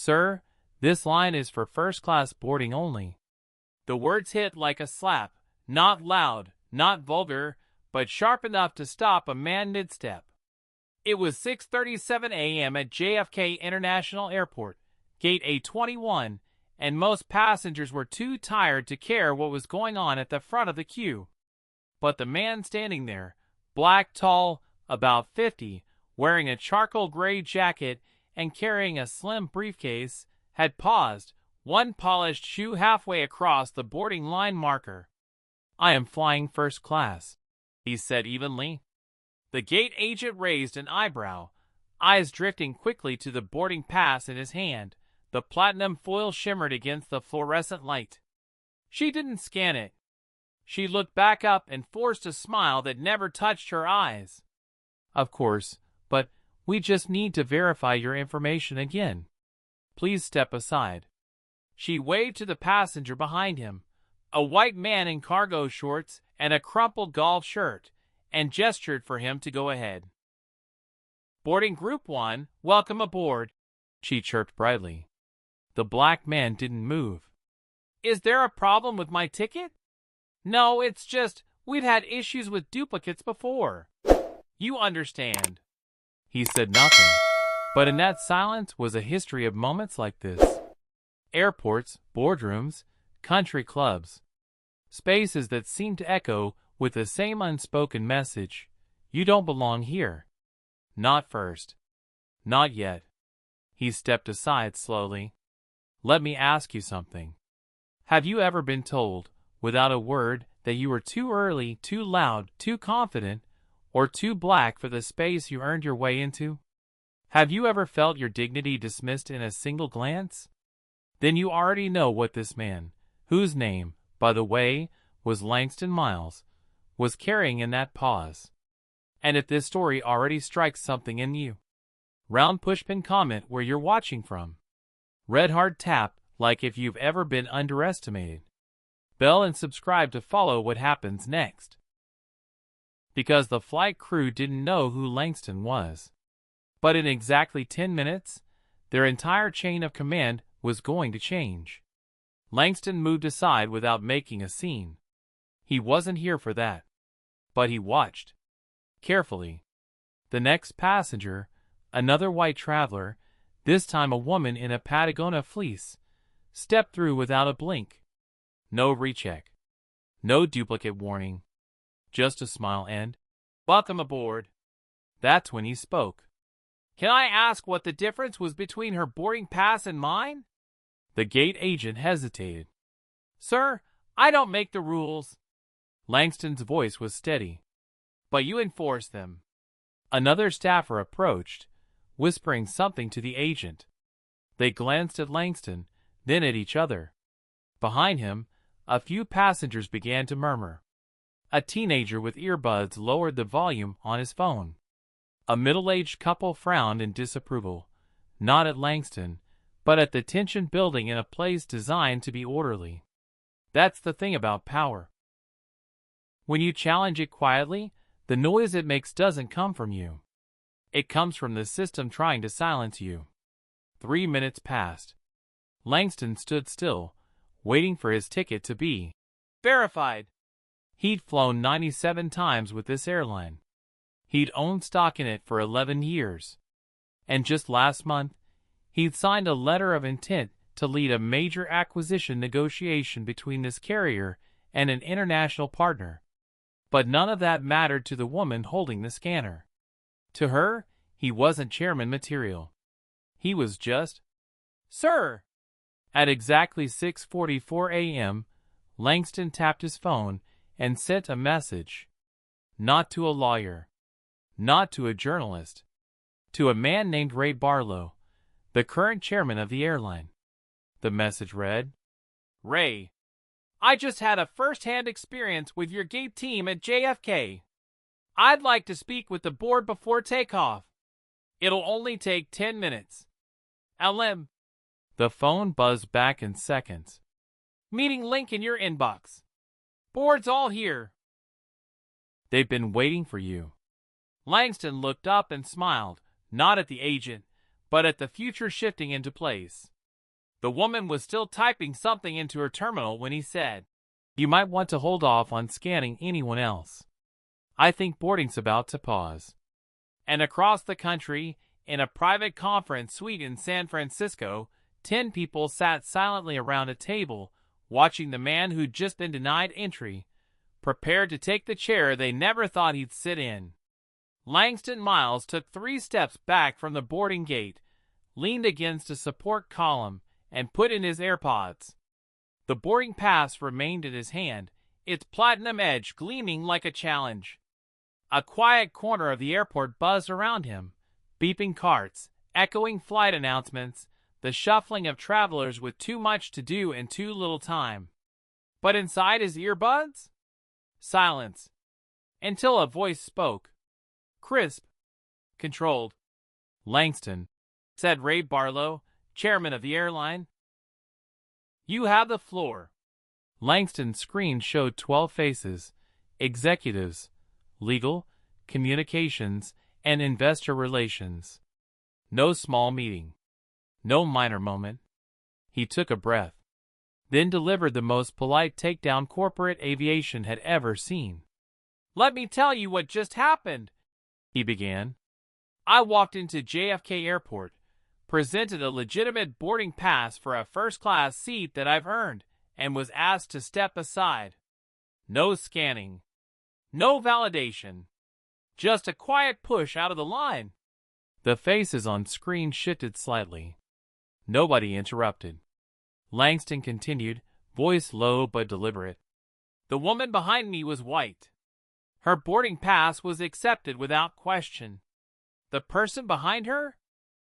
"Sir, this line is for first-class boarding only." The words hit like a slap, not loud, not vulgar, but sharp enough to stop a man mid-step. It was 6:37 a.m. at JFK International Airport, Gate A21, and most passengers were too tired to care what was going on at the front of the queue. But the man standing there, black, tall, about 50, wearing a charcoal gray jacket and carrying a slim briefcase, had paused, one polished shoe halfway across the boarding line marker. "I am flying first class," he said evenly. The gate agent raised an eyebrow, eyes drifting quickly to the boarding pass in his hand. The platinum foil shimmered against the fluorescent light. She didn't scan it. She looked back up and forced a smile that never touched her eyes. "Of course, but we just need to verify your information again. Please step aside." She waved to the passenger behind him, a white man in cargo shorts and a crumpled golf shirt, and gestured for him to go ahead. "Boarding Group 1, welcome aboard," she chirped brightly. The black man didn't move. "Is there a problem with my ticket?" "No, it's just, we've had issues with duplicates before. You understand." He said nothing, but in that silence was a history of moments like this. Airports, boardrooms, country clubs. Spaces that seemed to echo with the same unspoken message: you don't belong here. Not first. Not yet. He stepped aside slowly. "Let me ask you something. Have you ever been told, without a word, that you were too early, too loud, too confident, or too black for the space you earned your way into? Have you ever felt your dignity dismissed in a single glance? Then you already know what this man, whose name, by the way, was Langston Miles, was carrying in that pause. And if this story already strikes something in you, round pushpin comment where you're watching from. Red hard tap like if you've ever been underestimated. Bell and subscribe to follow what happens next. Because the flight crew didn't know who Langston was. But in exactly 10 minutes, their entire chain of command was going to change. Langston moved aside without making a scene. He wasn't here for that. But he watched. Carefully. The next passenger, another white traveler, this time a woman in a Patagonia fleece, stepped through without a blink. No recheck. No duplicate warning. Just a smile and, "Welcome aboard." That's when he spoke. "Can I ask what the difference was between her boarding pass and mine?" The gate agent hesitated. "Sir, I don't make the rules." Langston's voice was steady. "But you enforce them." Another staffer approached, whispering something to the agent. They glanced at Langston, then at each other. Behind him, a few passengers began to murmur. A teenager with earbuds lowered the volume on his phone. A middle-aged couple frowned in disapproval, not at Langston, but at the tension building in a place designed to be orderly. That's the thing about power. When you challenge it quietly, the noise it makes doesn't come from you. It comes from the system trying to silence you. 3 minutes passed. Langston stood still, waiting for his ticket to be verified. He'd flown 97 times with this airline. He'd owned stock in it for 11 years. And just last month, he'd signed a letter of intent to lead a major acquisition negotiation between this carrier and an international partner. But none of that mattered to the woman holding the scanner. To her, he wasn't chairman material. He was just, "Sir." At exactly 6:44 a.m., Langston tapped his phone and sent a message. Not to a lawyer. Not to a journalist. To a man named Ray Barlow, the current chairman of the airline. The message read, "Ray, I just had a first-hand experience with your gate team at JFK. I'd like to speak with the board before takeoff. It'll only take 10 minutes. LM." The phone buzzed back in seconds. "Meeting link in your inbox. Board's all here." "They've been waiting for you." Langston looked up and smiled, not at the agent, but at the future shifting into place. The woman was still typing something into her terminal when he said, "You might want to hold off on scanning anyone else. I think boarding's about to pause." And across the country, in a private conference suite in San Francisco, 10 people sat silently around a table, watching the man who'd just been denied entry, prepared to take the chair they never thought he'd sit in. Langston Miles took 3 steps back from the boarding gate, leaned against a support column, and put in his AirPods. The boarding pass remained in his hand, its platinum edge gleaming like a challenge. A quiet corner of the airport buzzed around him, beeping carts, echoing flight announcements, the shuffling of travelers with too much to do and too little time. But inside his earbuds? Silence. Until a voice spoke. Crisp. Controlled. "Langston," said Ray Barlow, chairman of the airline. "You have the floor." Langston's screen showed 12 faces, executives, legal, communications, and investor relations. No small meeting. No minor moment. He took a breath, then delivered the most polite takedown corporate aviation had ever seen. "Let me tell you what just happened," he began. "I walked into JFK Airport, presented a legitimate boarding pass for a first-class seat that I've earned, and was asked to step aside. No scanning. No validation. Just a quiet push out of the line." The faces on screen shifted slightly. Nobody interrupted. Langston continued, voice low but deliberate. "The woman behind me was white. Her boarding pass was accepted without question. The person behind her?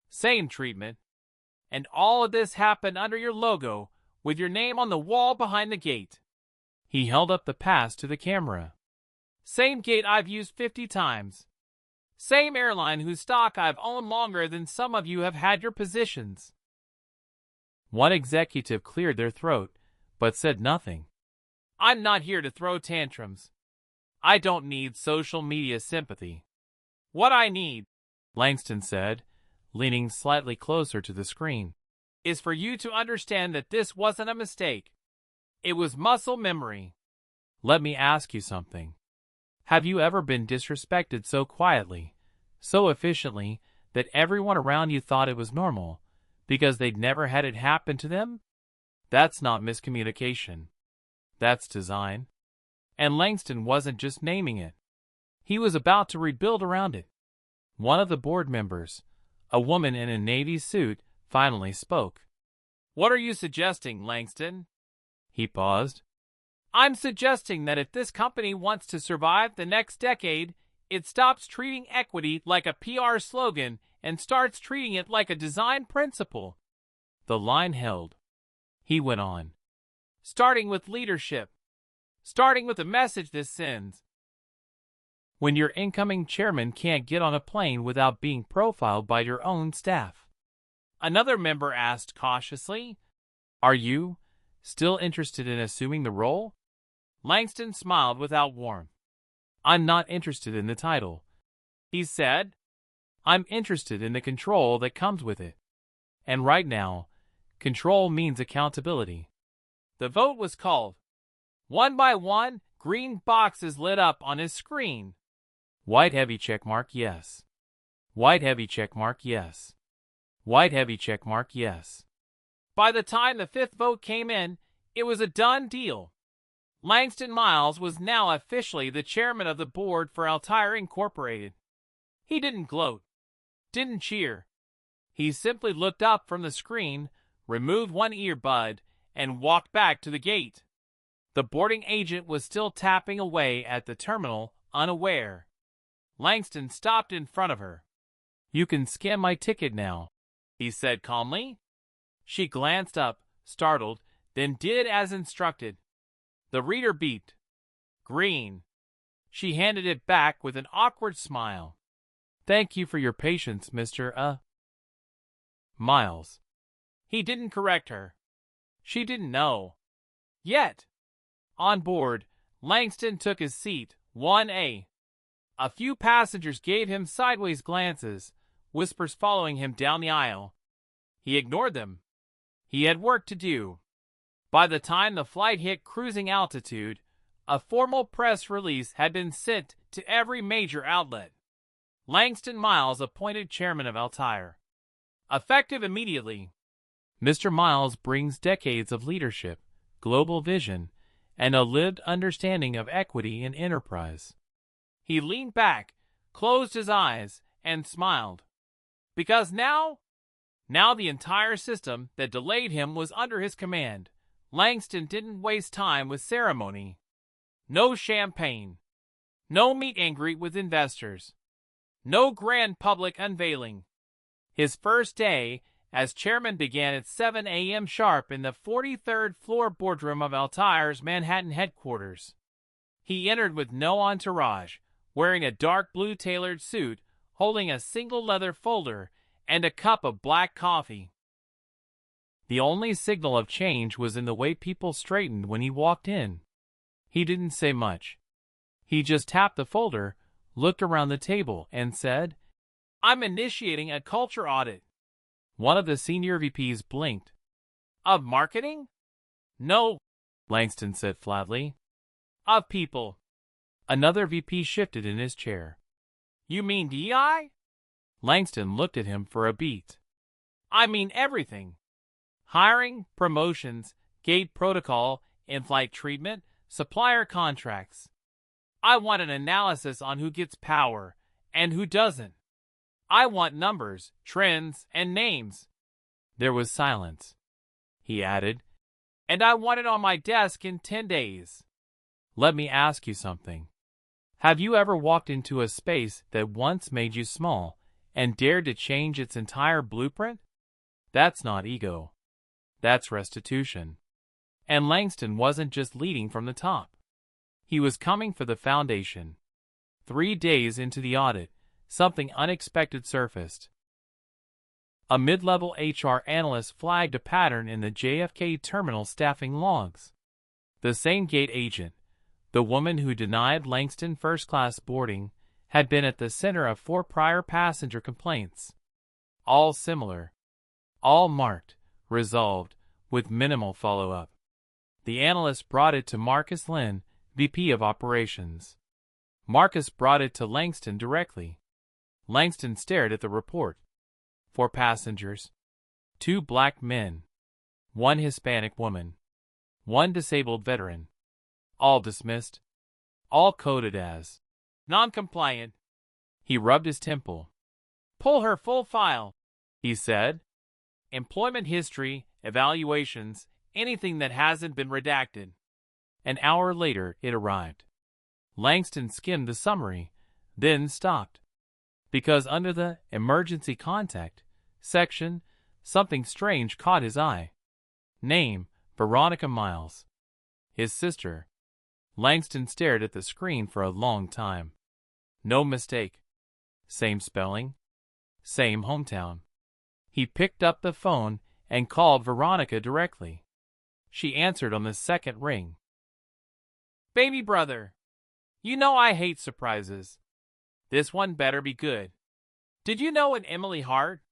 Same treatment. And all of this happened under your logo, with your name on the wall behind the gate." He held up the pass to the camera. "Same gate I've used 50 times. Same airline whose stock I've owned longer than some of you have had your positions." One executive cleared their throat, but said nothing. "I'm not here to throw tantrums. I don't need social media sympathy. What I need," Langston said, leaning slightly closer to the screen, "is for you to understand that this wasn't a mistake. It was muscle memory. Let me ask you something. Have you ever been disrespected so quietly, so efficiently, that everyone around you thought it was normal, because they'd never had it happen to them? That's not miscommunication. That's design." And Langston wasn't just naming it. He was about to rebuild around it. One of the board members, a woman in a navy suit, finally spoke. "What are you suggesting, Langston?" He paused. "I'm suggesting that if this company wants to survive the next decade, it stops treating equity like a PR slogan and starts treating it like a design principle." The line held. He went on. "Starting with leadership. Starting with the message this sends. When your incoming chairman can't get on a plane without being profiled by your own staff." Another member asked cautiously, "Are you still interested in assuming the role?" Langston smiled without warmth. "I'm not interested in the title," he said. "I'm interested in the control that comes with it. And right now, control means accountability." The vote was called. One by one, green boxes lit up on his screen. White heavy checkmark, yes. White heavy checkmark, yes. White heavy checkmark, yes. By the time the 5th vote came in, it was a done deal. Langston Miles was now officially the chairman of the board for Altair Incorporated. He didn't gloat, didn't cheer. He simply looked up from the screen, removed one earbud, and walked back to the gate. The boarding agent was still tapping away at the terminal, unaware. Langston stopped in front of her. "You can scan my ticket now," he said calmly. She glanced up, startled, then did as instructed. The reader beeped. Green. She handed it back with an awkward smile. "Thank you for your patience, Mr. Miles." He didn't correct her. She didn't know. Yet. On board, Langston took his seat, 1A. A few passengers gave him sideways glances, whispers following him down the aisle. He ignored them. He had work to do. By the time the flight hit cruising altitude, a formal press release had been sent to every major outlet. Langston Miles appointed chairman of Altair. Effective immediately. Mr. Miles brings decades of leadership, global vision, and a lived understanding of equity in enterprise. He leaned back, closed his eyes, and smiled. Because now the entire system that delayed him was under his command. Langston didn't waste time with ceremony. No champagne. No meet and greet with investors. No grand public unveiling. His first day as chairman began at 7 a.m. sharp in the 43rd floor boardroom of Altair's Manhattan headquarters. He entered with no entourage, wearing a dark blue tailored suit, holding a single leather folder and a cup of black coffee. The only signal of change was in the way people straightened when he walked in. He didn't say much. He just tapped the folder, looked around the table, and said, "I'm initiating a culture audit." One of the senior VPs blinked. "Of marketing?" "No," Langston said flatly. "Of people." Another VP shifted in his chair. "You mean DI?" Langston looked at him for a beat. "I mean everything. Hiring, promotions, gate protocol, in-flight treatment, supplier contracts. I want an analysis on who gets power and who doesn't. I want numbers, trends, and names." There was silence. He added, "And I want it on my desk in 10 days. Let me ask you something. Have you ever walked into a space that once made you small and dared to change its entire blueprint? That's not ego. That's restitution." And Langston wasn't just leading from the top. He was coming for the foundation. 3 days into the audit, something unexpected surfaced. A mid-level HR analyst flagged a pattern in the JFK terminal staffing logs. The same gate agent, the woman who denied Langston first-class boarding, had been at the center of 4 prior passenger complaints. All similar. All marked, resolved, with minimal follow-up. The analyst brought it to Marcus Lynn, VP of Operations. Marcus brought it to Langston directly. Langston stared at the report. 4 passengers. 2 black men. 1 Hispanic woman. 1 disabled veteran. All dismissed. All coded as non-compliant. He rubbed his temple. "Pull her full file," he said. "Employment history, evaluations, anything that hasn't been redacted." An hour later, it arrived. Langston skimmed the summary, then stopped. Because under the emergency contact section, something strange caught his eye. Name, Veronica Miles. His sister. Langston stared at the screen for a long time. No mistake. Same spelling. Same hometown. He picked up the phone and called Veronica directly. She answered on the second ring. "Baby brother, you know I hate surprises. This one better be good. Did you know an Emily Hart?"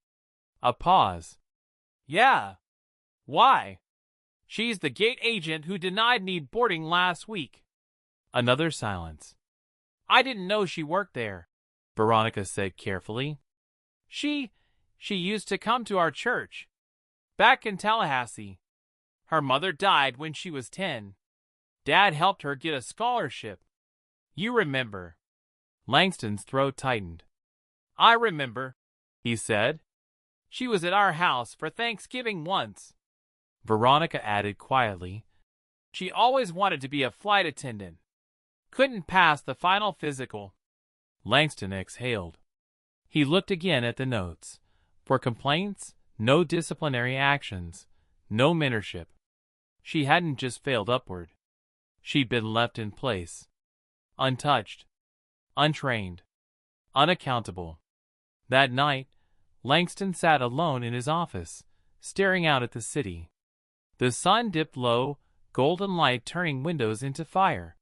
A pause. "Yeah. Why?" "She's the gate agent who denied me boarding last week." Another silence. "I didn't know she worked there," Veronica said carefully. She used to come to our church. Back in Tallahassee. Her mother died when she was 10. Dad helped her get a scholarship. You remember." Langston's throat tightened. "I remember," he said. "She was at our house for Thanksgiving once." Veronica added quietly, "She always wanted to be a flight attendant. Couldn't pass the final physical." Langston exhaled. He looked again at the notes. For complaints, no disciplinary actions, no mentorship. She hadn't just failed upward. She'd been left in place. Untouched. Untrained. Unaccountable. That night, Langston sat alone in his office, staring out at the city. The sun dipped low, golden light turning windows into fire.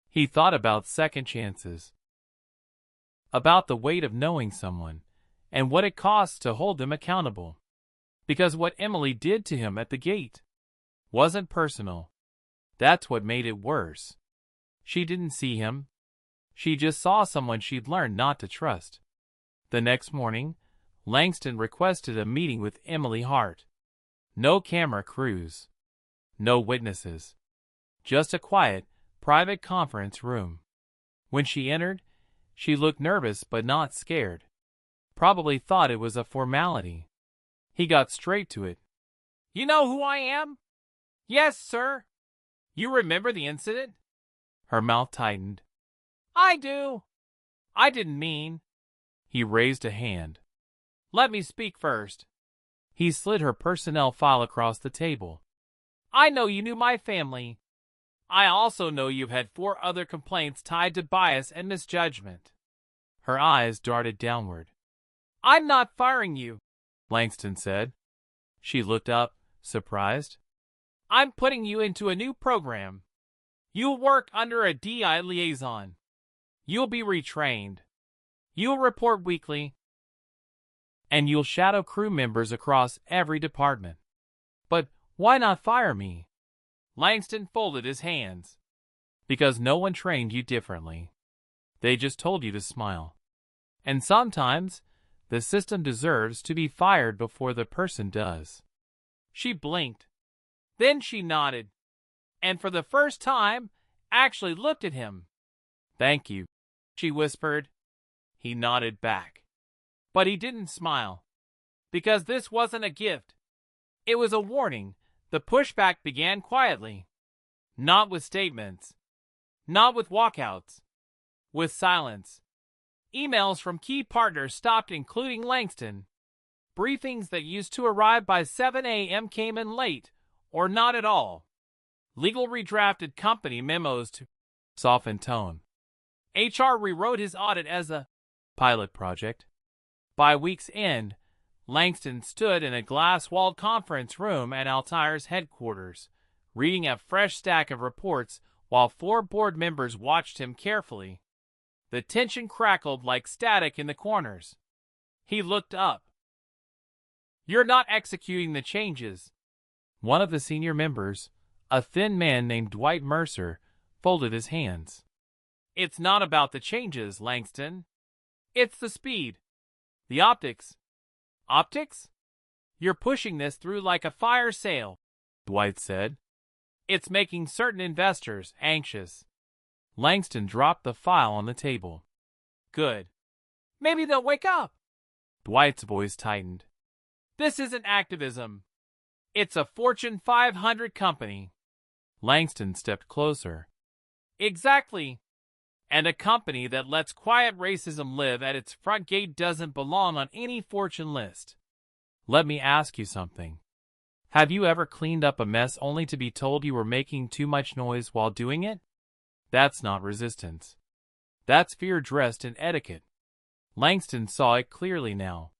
He thought about second chances. About the weight of knowing someone, and what it costs to hold them accountable. Because what Emily did to him at the gate wasn't personal. That's what made it worse. She didn't see him. She just saw someone she'd learned not to trust. The next morning, Langston requested a meeting with Emily Hart. No camera crews. No witnesses. Just a quiet, private conference room. When she entered, she looked nervous but not scared. Probably thought it was a formality. He got straight to it. "You know who I am?" "Yes, sir." "You remember the incident?" Her mouth tightened. "I do." "I didn't mean." He raised a hand. "Let me speak first." He slid her personnel file across the table. "I know you knew my family. I also know you've had 4 other complaints tied to bias and misjudgment." Her eyes darted downward. "I'm not firing you," Langston said. She looked up, surprised. "I'm putting you into a new program. You'll work under a DI liaison. You'll be retrained. You'll report weekly. And you'll shadow crew members across every department." "But why not fire me?" Langston folded his hands. "Because no one trained you differently. They just told you to smile. And sometimes the system deserves to be fired before the person does." She blinked. Then she nodded, and for the first time actually looked at him. "Thank you," she whispered. He nodded back. But he didn't smile. Because this wasn't a gift. It was a warning. The pushback began quietly. Not with statements. Not with walkouts. With silence. Emails from key partners stopped including Langston. Briefings that used to arrive by 7 a.m. came in late, or not at all. Legal redrafted company memos to soften tone. HR rewrote his audit as a pilot project. By week's end, Langston stood in a glass-walled conference room at Altair's headquarters, reading a fresh stack of reports while 4 board members watched him carefully. The tension crackled like static in the corners. He looked up. "You're not executing the changes." One of the senior members, a thin man named Dwight Mercer, folded his hands. "It's not about the changes, Langston. It's the speed. The optics." "Optics? You're pushing this through like a fire sale," Dwight said. "It's making certain investors anxious." Langston dropped the file on the table. "Good. Maybe they'll wake up." Dwight's voice tightened. "This isn't activism. It's a Fortune 500 company." Langston stepped closer. "Exactly. And a company that lets quiet racism live at its front gate doesn't belong on any Fortune list." "Let me ask you something. Have you ever cleaned up a mess only to be told you were making too much noise while doing it? That's not resistance. That's fear dressed in etiquette." Langston saw it clearly now.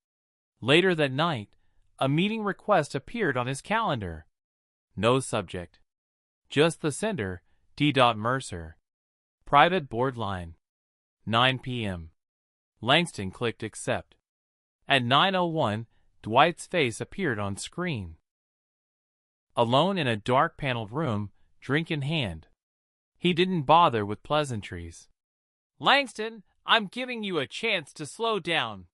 Later that night, a meeting request appeared on his calendar. No subject. Just the sender, D. Mercer. Private board line. 9 p.m. Langston clicked accept. At 9:01, Dwight's face appeared on screen. Alone in a dark paneled room, drink in hand. He didn't bother with pleasantries. "Langston, I'm giving you a chance to slow down.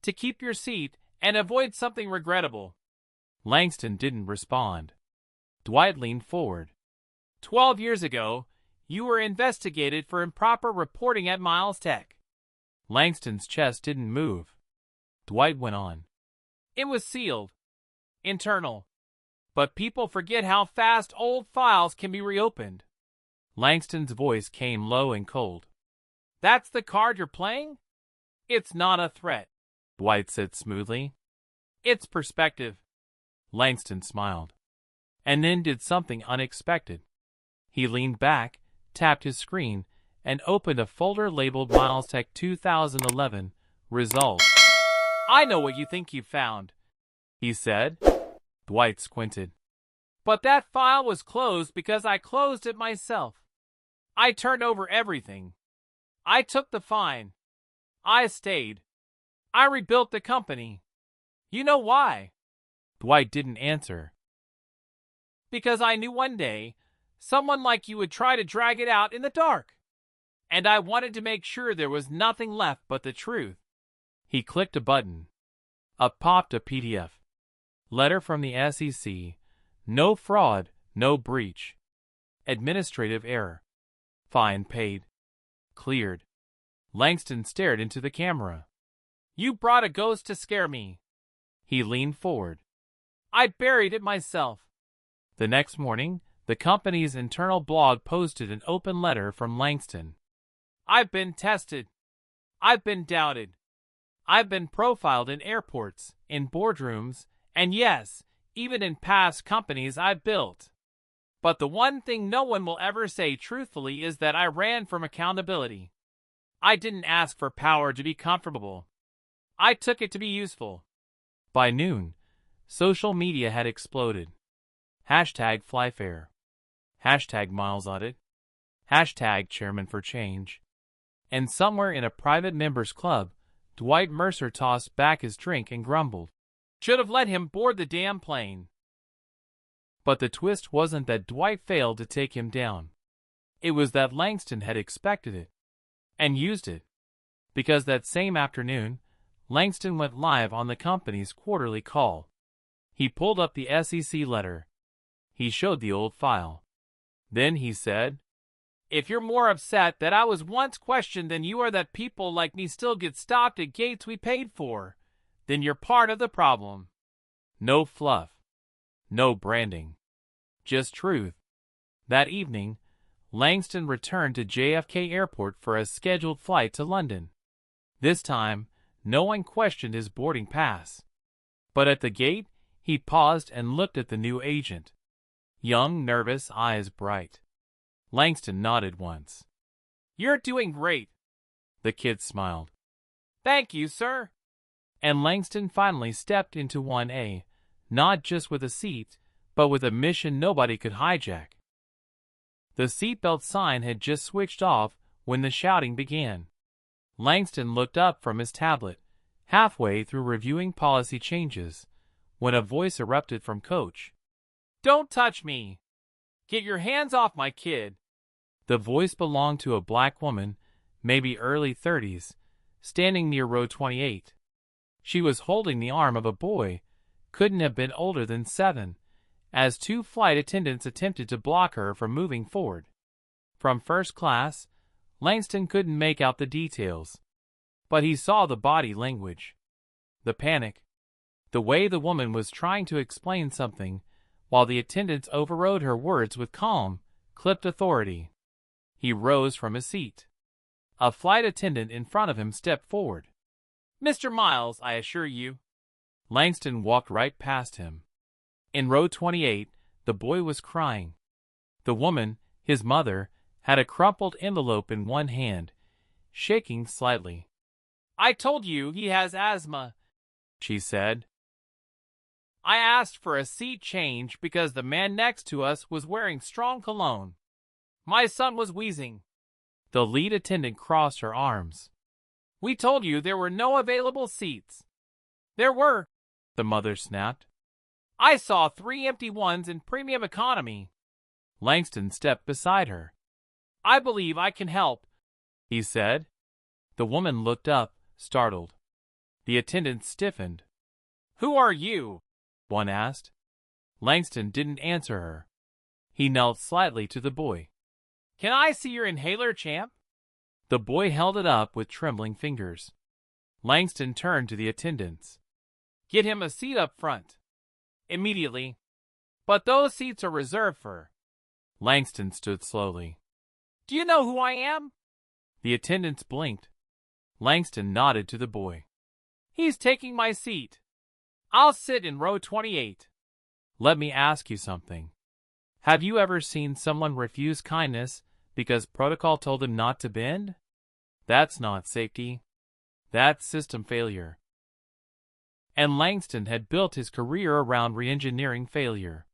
To keep your seat and avoid something regrettable." Langston didn't respond. Dwight leaned forward. 12 years ago, you were investigated for improper reporting at Miles Tech." Langston's chest didn't move. Dwight went on. "It was sealed. Internal. But people forget how fast old files can be reopened." Langston's voice came low and cold. "That's the card you're playing?" "It's not a threat," Dwight said smoothly. "It's perspective." Langston smiled. And then did something unexpected. He leaned back, tapped his screen, and opened a folder labeled Miles Tech 2011 Results. "I know what you think you found," he said. Dwight squinted. "But that file was closed because I closed it myself. I turned over everything. I took the fine. I stayed. I rebuilt the company. You know why? Dwight didn't answer. Because I knew one day, someone like you would try to drag it out in the dark. And I wanted to make sure there was nothing left but the truth. He clicked a button. Up popped a PDF. Letter from the SEC. No fraud, no breach. Administrative error. Fine paid. Cleared. Langston stared into the camera. You brought a ghost to scare me. He leaned forward. I buried it myself. The next morning, the company's internal blog posted an open letter from Langston. I've been tested. I've been doubted. I've been profiled in airports, in boardrooms, and yes, even in past companies I've built. But the one thing no one will ever say truthfully is that I ran from accountability. I didn't ask for power to be comfortable. I took it to be useful. By noon, social media had exploded. Hashtag FlyFair. Hashtag Miles Audit. Hashtag Chairman for Change. And somewhere in a private members club, Dwight Mercer tossed back his drink and grumbled. Should have let him board the damn plane. But the twist wasn't that Dwight failed to take him down. It was that Langston had expected it. And used it. Because that same afternoon, Langston went live on the company's quarterly call. He pulled up the SEC letter. He showed the old file. Then he said, If you're more upset that I was once questioned than you are that people like me still get stopped at gates we paid for, then you're part of the problem. No fluff. No branding. Just truth. That evening, Langston returned to JFK Airport for a scheduled flight to London. This time, no one questioned his boarding pass. But at the gate, he paused and looked at the new agent. Young, nervous, eyes bright. Langston nodded once. You're doing great. The kid smiled. Thank you, sir. And Langston finally stepped into 1A, not just with a seat, but with a mission nobody could hijack. The seatbelt sign had just switched off when the shouting began. Langston looked up from his tablet, halfway through reviewing policy changes, when a voice erupted from Coach. Don't touch me! Get your hands off my kid! The voice belonged to a black woman, maybe early 30s, standing near row 28. She was holding the arm of a boy, couldn't have been older than 7, as 2 flight attendants attempted to block her from moving forward. From first class, Langston couldn't make out the details, but he saw the body language. The panic. The way the woman was trying to explain something, while the attendants overrode her words with calm, clipped authority. He rose from his seat. A flight attendant in front of him stepped forward. Mr. Miles, I assure you. Langston walked right past him. In row 28, the boy was crying. The woman, his mother, had a crumpled envelope in one hand, shaking slightly. I told you he has asthma, she said. I asked for a seat change because the man next to us was wearing strong cologne. My son was wheezing. The lead attendant crossed her arms. We told you there were no available seats. There were, the mother snapped. I saw 3 empty ones in premium economy. Langston stepped beside her. I believe I can help, he said. The woman looked up, startled. The attendant stiffened. Who are you? One asked. Langston didn't answer her. He knelt slightly to the boy. Can I see your inhaler, champ? The boy held it up with trembling fingers. Langston turned to the attendants. Get him a seat up front. Immediately. But those seats are reserved for... Langston stood slowly. Do you know who I am? The attendants blinked. Langston nodded to the boy. He's taking my seat. I'll sit in row 28. Let me ask you something. Have you ever seen someone refuse kindness because protocol told him not to bend? That's not safety. That's system failure. And Langston had built his career around re-engineering failure.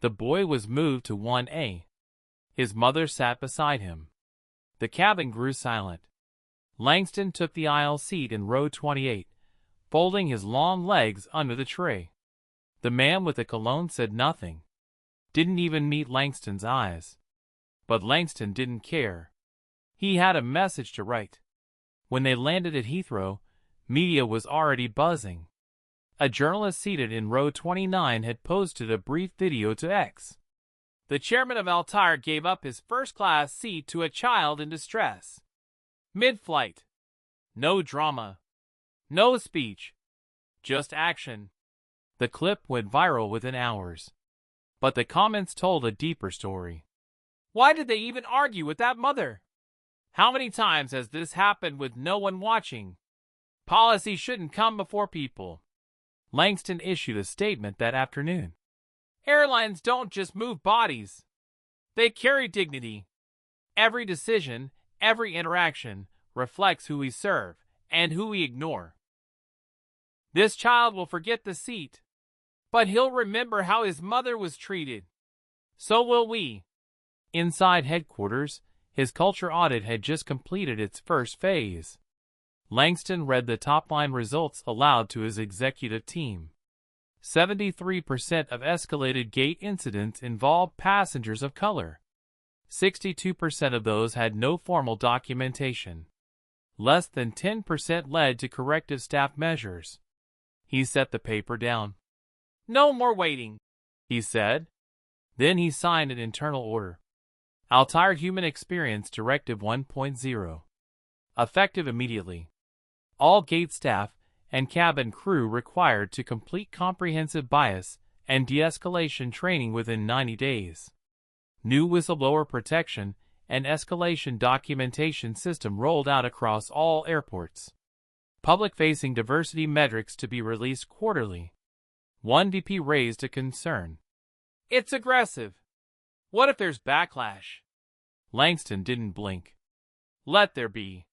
The boy was moved to 1A. His mother sat beside him. The cabin grew silent. Langston took the aisle seat in row 28, folding his long legs under the tray. The man with the cologne said nothing. Didn't even meet Langston's eyes. But Langston didn't care. He had a message to write. When they landed at Heathrow, media was already buzzing. A journalist seated in row 29 had posted a brief video to X. The chairman of Altair gave up his first-class seat to a child in distress. Mid-flight. No drama. No speech. Just action. The clip went viral within hours. But the comments told a deeper story. Why did they even argue with that mother? How many times has this happened with no one watching? Policy shouldn't come before people. Langston issued a statement that afternoon. Airlines don't just move bodies. They carry dignity. Every decision, every interaction, reflects who we serve and who we ignore. This child will forget the seat, but he'll remember how his mother was treated. So will we. Inside headquarters, his culture audit had just completed its first phase. Langston read the top-line results aloud to his executive team. 73% of escalated gate incidents involved passengers of color. 62% of those had no formal documentation. Less than 10% led to corrective staff measures. He set the paper down. No more waiting, he said. Then he signed an internal order. Altair Human Experience Directive 1.0. Effective immediately. All gate staff and cabin crew required to complete comprehensive bias and de-escalation training within 90 days. New whistleblower protection and escalation documentation system rolled out across all airports. Public-facing diversity metrics to be released quarterly. One VP raised a concern. It's aggressive. What if there's backlash? Langston didn't blink. Let there be.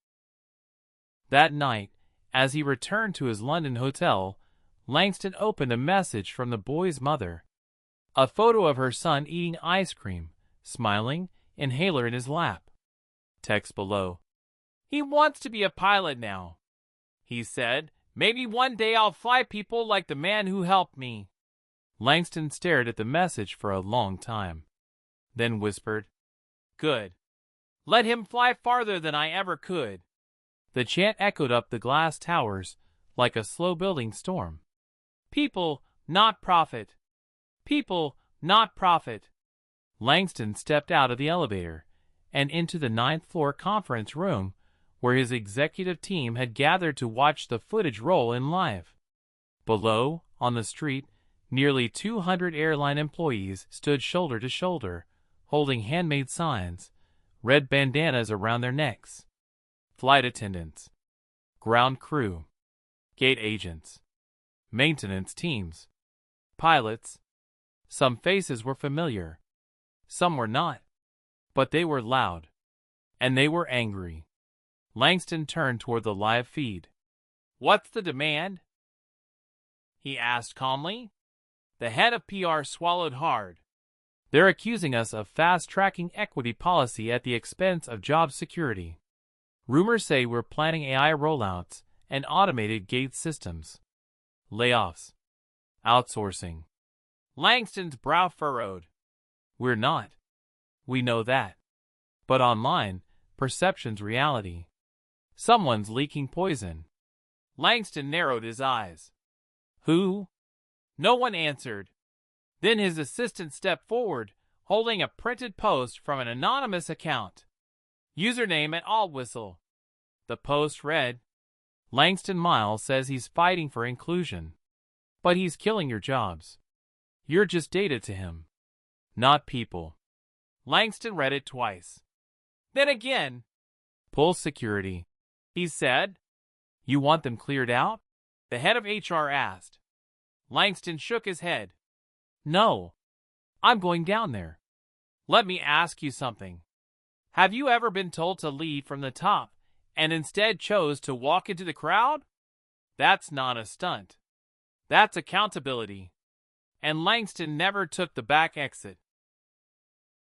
That night, as he returned to his London hotel, Langston opened a message from the boy's mother. A photo of her son eating ice cream, smiling, inhaler in his lap. Text below. He wants to be a pilot now. He said, maybe one day I'll fly people like the man who helped me. Langston stared at the message for a long time. Then whispered, good. Let him fly farther than I ever could. The chant echoed up the glass towers like a slow-building storm. People, not profit. People, not profit. Langston stepped out of the elevator and into the 9th-floor conference room where his executive team had gathered to watch the footage roll in live. Below, on the street, nearly 200 airline employees stood shoulder to shoulder, holding handmade signs, red bandanas around their necks. Flight attendants, ground crew, gate agents, maintenance teams, pilots. Some faces were familiar, some were not, but they were loud, and they were angry. Langston turned toward the live feed. What's the demand? He asked calmly. The head of PR swallowed hard. They're accusing us of fast-tracking equity policy at the expense of job security. Rumors say we're planning AI rollouts and automated gate systems. Layoffs. Outsourcing. Langston's brow furrowed. We're not. We know that. But online, perception's reality. Someone's leaking poison. Langston narrowed his eyes. Who? No one answered. Then his assistant stepped forward, holding a printed post from an anonymous account. Username at Altwhistle. The post read, Langston Miles says he's fighting for inclusion. But he's killing your jobs. You're just data to him. Not people. Langston read it twice. Then again. Pulse security, he said. You want them cleared out? The head of HR asked. Langston shook his head. No. I'm going down there. Let me ask you something. Have you ever been told to lead from the top and instead chose to walk into the crowd? That's not a stunt. That's accountability. And Langston never took the back exit.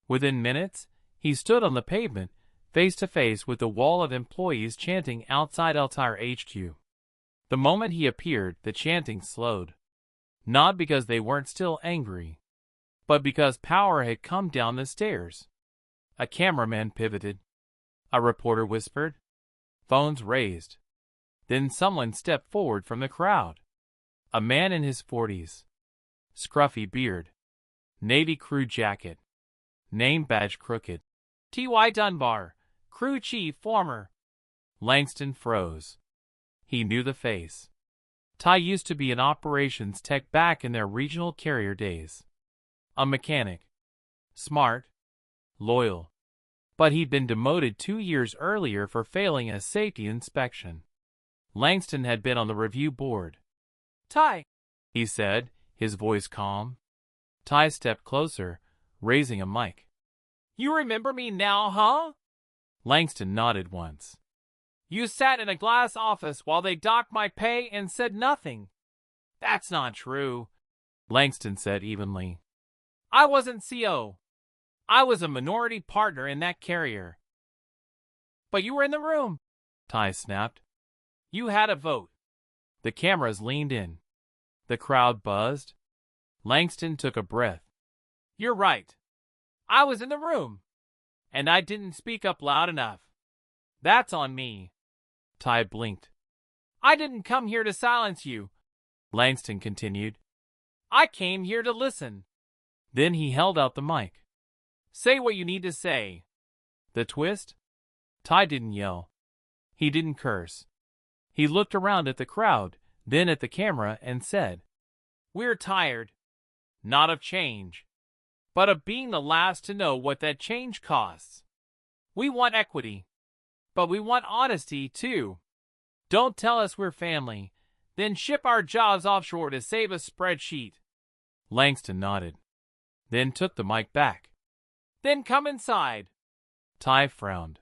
Within minutes, he stood on the pavement, face to face with the wall of employees chanting outside Altair HQ. The moment he appeared, the chanting slowed. Not because they weren't still angry, but because power had come down the stairs. A cameraman pivoted. A reporter whispered. Phones raised. Then someone stepped forward from the crowd. A man in his 40s. Scruffy beard. Navy crew jacket. Name badge crooked. T.Y. Dunbar, crew chief former. Langston froze. He knew the face. Ty used to be an operations tech back in their regional carrier days. A mechanic. Smart. Loyal. But he'd been demoted 2 years earlier for failing a safety inspection. Langston had been on the review board. Ty, he said, his voice calm. Ty stepped closer, raising a mic. You remember me now, huh? Langston nodded once. You sat in a glass office while they docked my pay and said nothing. That's not true, Langston said evenly. I wasn't CO. I was a minority partner in that carrier. But you were in the room, Ty snapped. You had a vote. The cameras leaned in. The crowd buzzed. Langston took a breath. You're right. I was in the room. And I didn't speak up loud enough. That's on me. Ty blinked. I didn't come here to silence you, Langston continued. I came here to listen. Then he held out the mic. Say what you need to say. The twist? Ty didn't yell. He didn't curse. He looked around at the crowd, then at the camera and said, We're tired. Not of change, but of being the last to know what that change costs. We want equity, but we want honesty too. Don't tell us we're family, then ship our jobs offshore to save a spreadsheet. Langston nodded, then took the mic back. Then come inside. Ty frowned.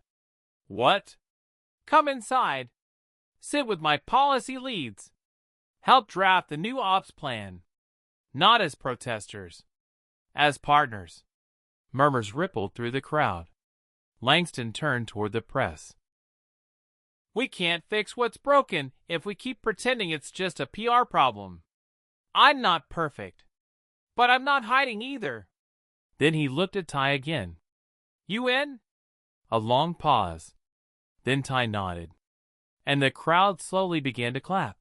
What? Come inside. Sit with my policy leads. Help draft the new ops plan. Not as protesters. As partners. Murmurs rippled through the crowd. Langston turned toward the press. We can't fix what's broken if we keep pretending it's just a PR problem. I'm not perfect. But I'm not hiding either. Then he looked at Ty again. You in? A long pause. Then Ty nodded. And the crowd slowly began to clap.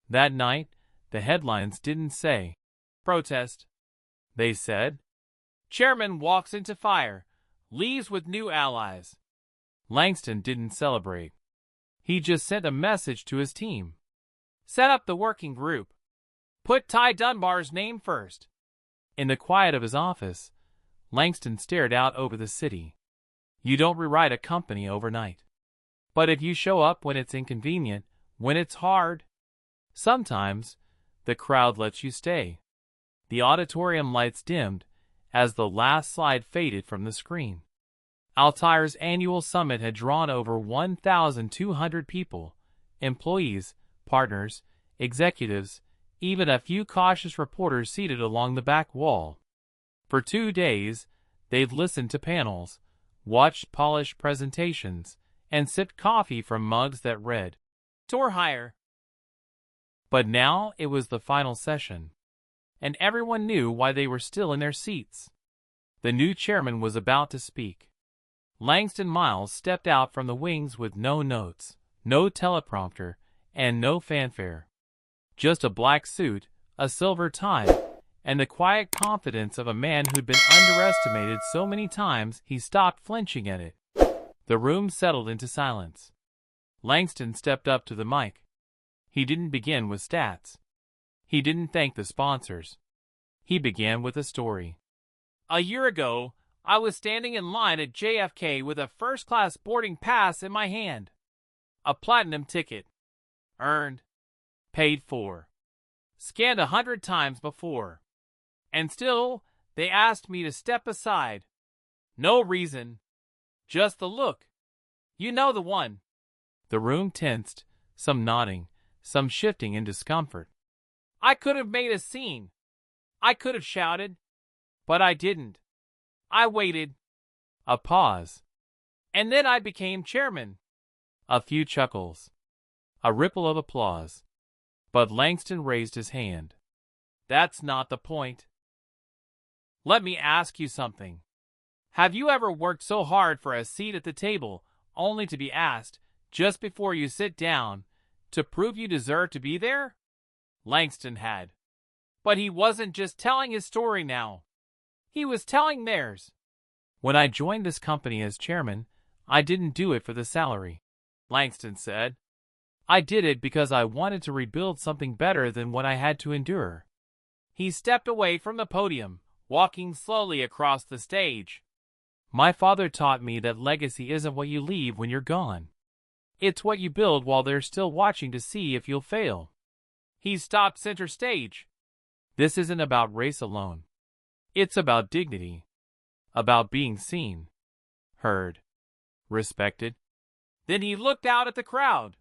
That night, the headlines didn't say, Protest. They said, Chairman walks into fire, leaves with new allies. Langston didn't celebrate. He just sent a message to his team. Set up the working group. Put Ty Dunbar's name first. In the quiet of his office, Langston stared out over the city. You don't rewrite a company overnight. But if you show up when it's inconvenient, when it's hard, sometimes the crowd lets you stay. The auditorium lights dimmed as the last slide faded from the screen. Altair's annual summit had drawn over 1,200 people, employees, partners, executives, even a few cautious reporters seated along the back wall. For 2 days, they'd listened to panels, watched polished presentations, and sipped coffee from mugs that read, Tour hire. But now it was the final session, and everyone knew why they were still in their seats. The new chairman was about to speak. Langston Miles stepped out from the wings with no notes, no teleprompter, and no fanfare. Just a black suit, a silver tie, and the quiet confidence of a man who'd been underestimated so many times he stopped flinching at it. The room settled into silence. Langston stepped up to the mic. He didn't begin with stats. He didn't thank the sponsors. He began with a story. A year ago, I was standing in line at JFK with a first-class boarding pass in my hand. A platinum ticket. Earned. Paid for. Scanned 100 times before. And still, they asked me to step aside. No reason. Just the look. You know the one. The room tensed, some nodding, some shifting in discomfort. I could have made a scene. I could have shouted. But I didn't. I waited. A pause. And then I became chairman. A few chuckles. A ripple of applause. But Langston raised his hand. That's not the point. Let me ask you something. Have you ever worked so hard for a seat at the table only to be asked, just before you sit down, to prove you deserve to be there? Langston had. But he wasn't just telling his story now. He was telling theirs. When I joined this company as chairman, I didn't do it for the salary, Langston said. I did it because I wanted to rebuild something better than what I had to endure. He stepped away from the podium, walking slowly across the stage. My father taught me that legacy isn't what you leave when you're gone. It's what you build while they're still watching to see if you'll fail. He stopped center stage. This isn't about race alone. It's about dignity. About being seen, heard, respected. Then he looked out at the crowd.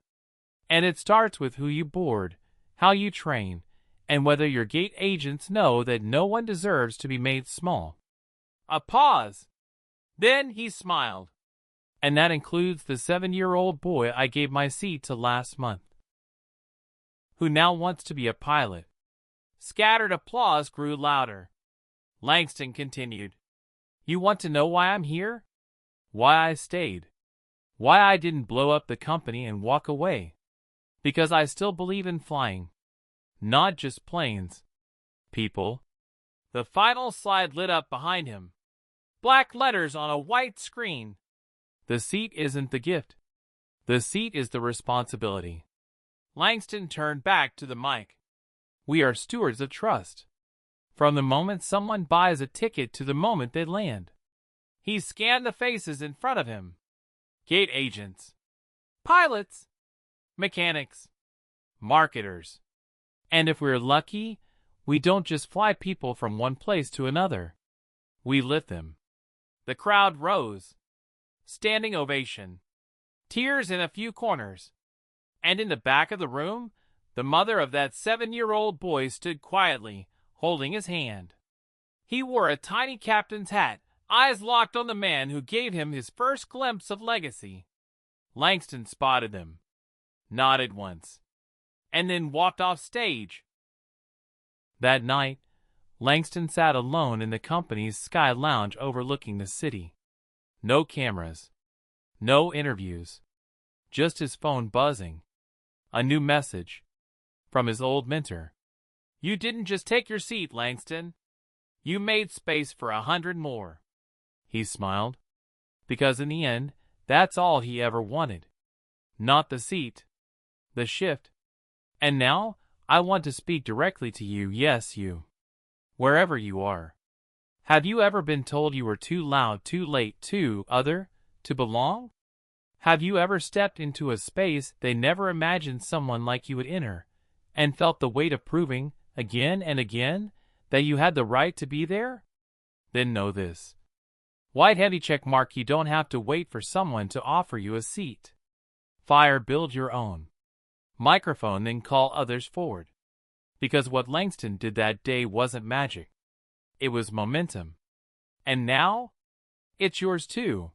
And it starts with who you board, how you train, and whether your gate agents know that no one deserves to be made small. A pause. Then he smiled. And that includes the 7-year-old boy I gave my seat to last month, who now wants to be a pilot. Scattered applause grew louder. Langston continued. You want to know why I'm here? Why I stayed? Why I didn't blow up the company and walk away? Because I still believe in flying. Not just planes. People. The final slide lit up behind him. Black letters on a white screen. The seat isn't the gift. The seat is the responsibility. Langston turned back to the mic. We are stewards of trust. From the moment someone buys a ticket to the moment they land. He scanned the faces in front of him. Gate agents. Pilots. Mechanics. Marketers. And if we're lucky, we don't just fly people from one place to another. We lift them. The crowd rose. Standing ovation. Tears in a few corners. And in the back of the room, the mother of that 7-year-old boy stood quietly, holding his hand. He wore a tiny captain's hat, eyes locked on the man who gave him his first glimpse of legacy. Langston spotted them, nodded once, and then walked off stage. That night, Langston sat alone in the company's sky lounge overlooking the city. No cameras, no interviews, just his phone buzzing. A new message from his old mentor. You didn't just take your seat, Langston. You made space for 100 more. He smiled, because in the end, that's all he ever wanted. Not the seat, the shift. And now, I want to speak directly to you, yes you. Wherever you are. Have you ever been told you were too loud, too late, too other, to belong? Have you ever stepped into a space they never imagined someone like you would enter, and felt the weight of proving, again and again, that you had the right to be there? Then know this. White heavy check mark, you don't have to wait for someone to offer you a seat. Fire, build your own. Microphone, then call others forward. Because what Langston did that day wasn't magic. It was momentum. And now, it's yours too.